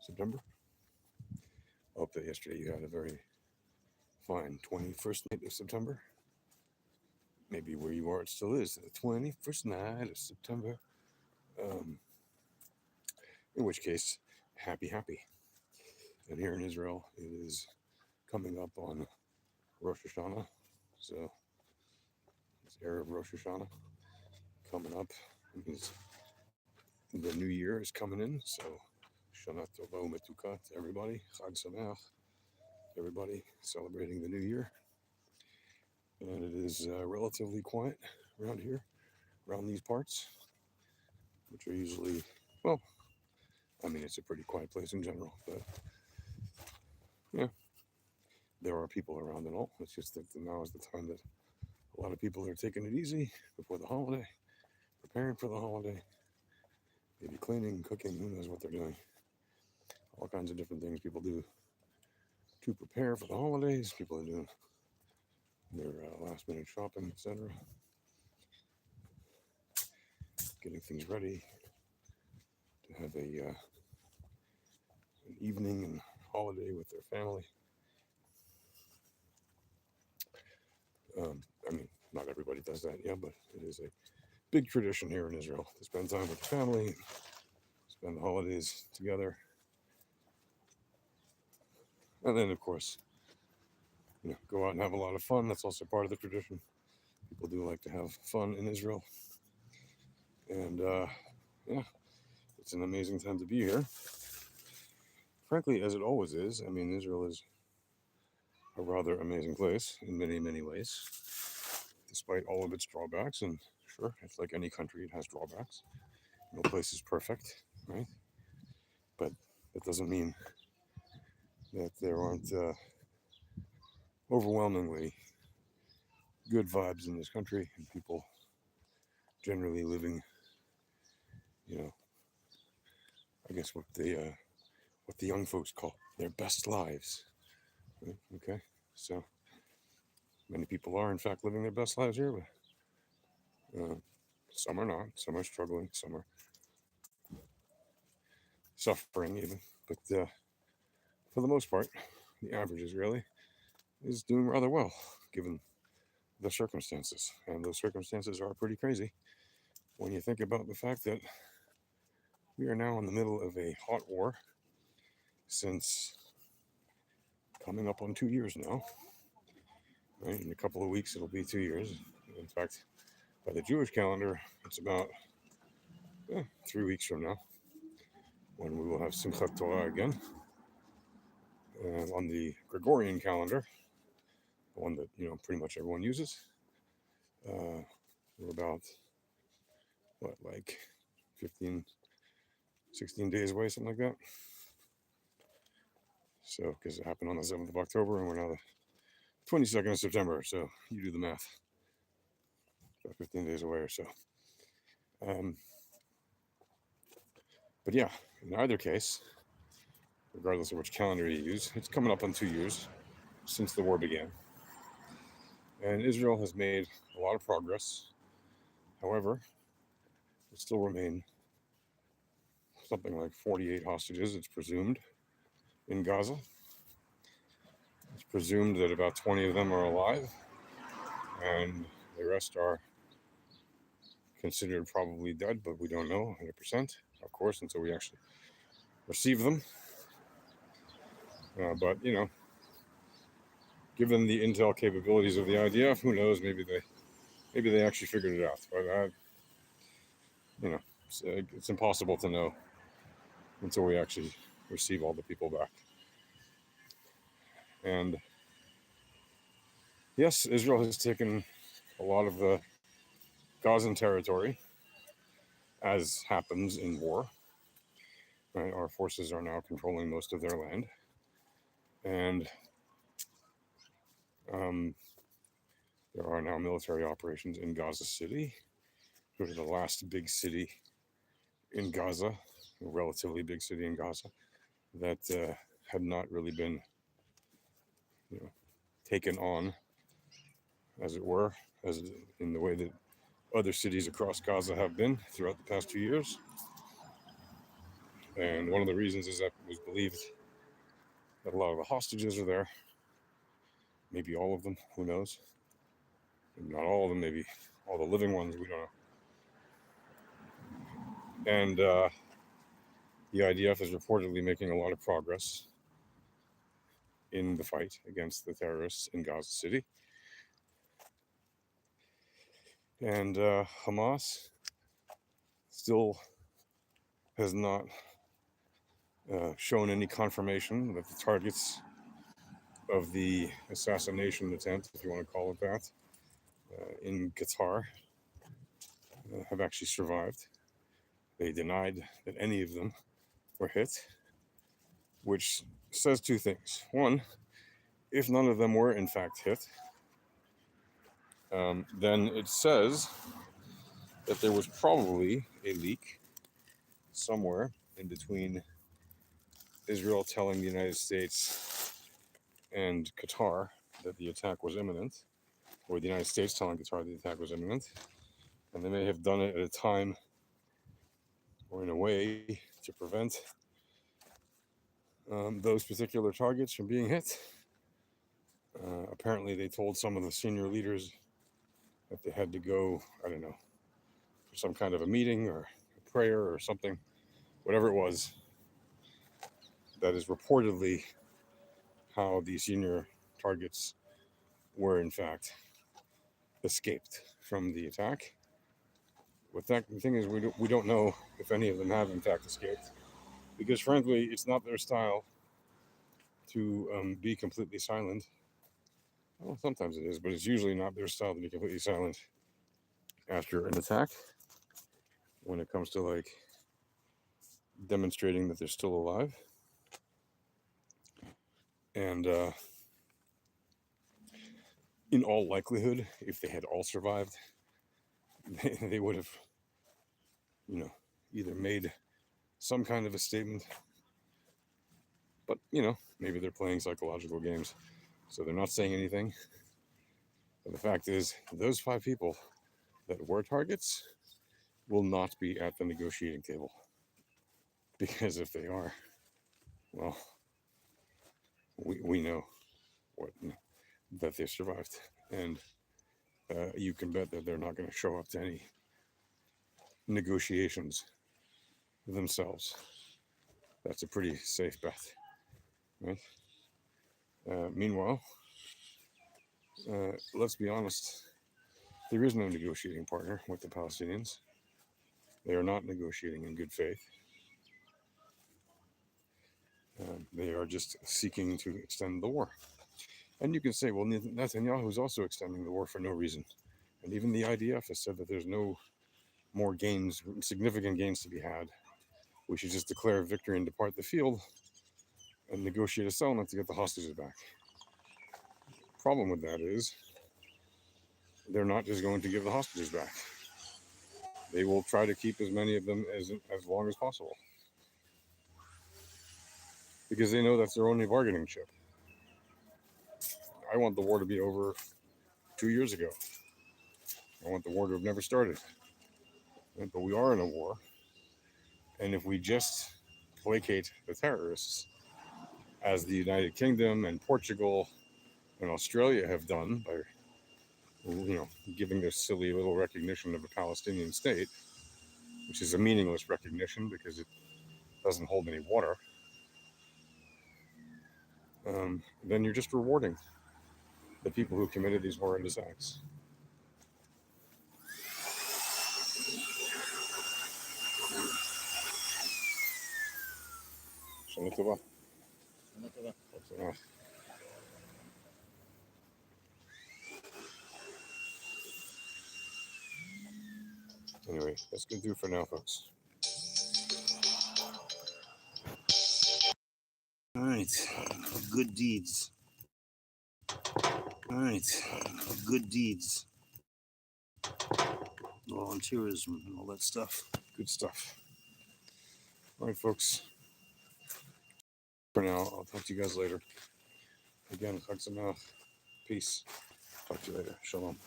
September. I hope that yesterday you had a very fine 21st night of September. Maybe where you are, it still is the 21st night of September. Um, in which case, happy. And here in Israel, it is coming up on Rosh Hashanah. So it's Erev Rosh Hashanah coming up. Means the new year is coming in. So Shana Tova Umetuka to everybody. Chag Sameach. Everybody celebrating the new year. And it is relatively quiet around here, around these parts, which are usually, well, I mean, it's a pretty quiet place in general, but yeah, there are people around and all. It's just that now is the time that a lot of people are taking it easy before the holiday, preparing for the holiday, maybe cleaning, cooking, who knows what they're doing. All kinds of different things people do to prepare for the holidays. People are doing their last minute shopping, etc., getting things ready to have an evening and holiday with their family. I mean, not everybody does that, yeah, but it is a big tradition here in Israel to spend time with the family, spend the holidays together, and then, of course, go out and have a lot of fun. That's also part of the tradition. People do like to have fun in Israel, and yeah, it's an amazing time to be here. Frankly, as it always is. I mean, Israel is a rather amazing place in many ways, despite all of its drawbacks. And sure, it's like any country, it has drawbacks. No place is perfect, right? But that doesn't mean that there aren't overwhelmingly good vibes in this country and people generally living, you know, I guess what the young folks call their best lives. Right? Okay, so many people are in fact living their best lives here, but some are not. Some are struggling. Some are suffering even. But for the most part, the average Israeli is doing rather well given the circumstances, and those circumstances are pretty crazy when you think about the fact that we are now in the middle of a hot war since coming up on 2 years now. Right? In a couple of weeks, it'll be 2 years. In fact, by the Jewish calendar, it's about 3 weeks from now when we will have Simchat Torah again. And on the Gregorian calendar, the one that pretty much everyone uses, we're about like 15, 16 days away, something like that. So, because it happened on the 7th of October, and we're now the 22nd of September. So, you do the math. About 15 days away or so. But yeah, in either case, regardless of which calendar you use, it's coming up on 2 years since the war began. And Israel has made a lot of progress. However, there still remain something like 48 hostages, it's presumed, in Gaza. It's presumed that about 20 of them are alive, and the rest are considered probably dead, but we don't know 100%, of course, until we actually receive them. But given the intel capabilities of the IDF, who knows? Maybe they actually figured it out. But it's impossible to know until we actually receive all the people back. And yes, Israel has taken a lot of the Gazan territory, as happens in war. Right? Our forces are now controlling most of their land, and there are now military operations in Gaza City. Go to the last big city in Gaza, a relatively big city in Gaza, that had not really been taken on, as it were, as in the way that other cities across Gaza have been throughout the past 2 years. And one of the reasons is that it was believed that a lot of the hostages are there. Maybe all of them, who knows? Maybe not all of them, maybe all the living ones, we don't know. And the IDF is reportedly making a lot of progress in the fight against the terrorists in Gaza City. And Hamas still has not shown any confirmation that the targets of the assassination attempt, if you want to call it that, in Qatar have actually survived. They denied that any of them were hit, which says two things. One, if none of them were in fact hit, then it says that there was probably a leak somewhere in between Israel telling the United States and Qatar that the attack was imminent, or the United States telling Qatar the attack was imminent, and they may have done it at a time or in a way to prevent those particular targets from being hit. Apparently, they told some of the senior leaders that they had to go, I don't know, for some kind of a meeting or a prayer or something, whatever it was. That is reportedly how the senior targets were, in fact, escaped from the attack. The thing is, we don't know if any of them have, in fact, escaped, because frankly, it's not their style to be completely silent. Well, sometimes it is, but it's usually not their style to be completely silent after an attack when it comes to like demonstrating that they're still alive. And in all likelihood, if they had all survived, they would have, either made some kind of a statement, but, maybe they're playing psychological games. So they're not saying anything. But the fact is, those 5 people that were targets will not be at the negotiating table. Because if they are, well, we know that they survived. And you can bet that they're not going to show up to any negotiations themselves. That's a pretty safe bet, right? Meanwhile, let's be honest, there is no negotiating partner with the Palestinians. They are not negotiating in good faith. They are just seeking to extend the war. And you can say, well, Netanyahu is also extending the war for no reason. And even the IDF has said that there's no more gains, significant gains to be had. We should just declare victory and depart the field and negotiate a settlement to get the hostages back. Problem with that is they're not just going to give the hostages back. They will try to keep as many of them as long as possible, because they know that's their only bargaining chip. I want the war to be over 2 years ago. I want the war to have never started. But we are in a war, and if we just placate the terrorists, as the United Kingdom and Portugal and Australia have done by giving their silly little recognition of a Palestinian state, which is a meaningless recognition because it doesn't hold any water, then you're just rewarding the people who committed these horrendous acts. Anyway, that's going to do it for now, folks. All right, good deeds. All right, good deeds. Volunteerism and all that stuff. Good stuff. All right, folks. For now, I'll talk to you guys later. Again, peace. Talk to you later. Shalom.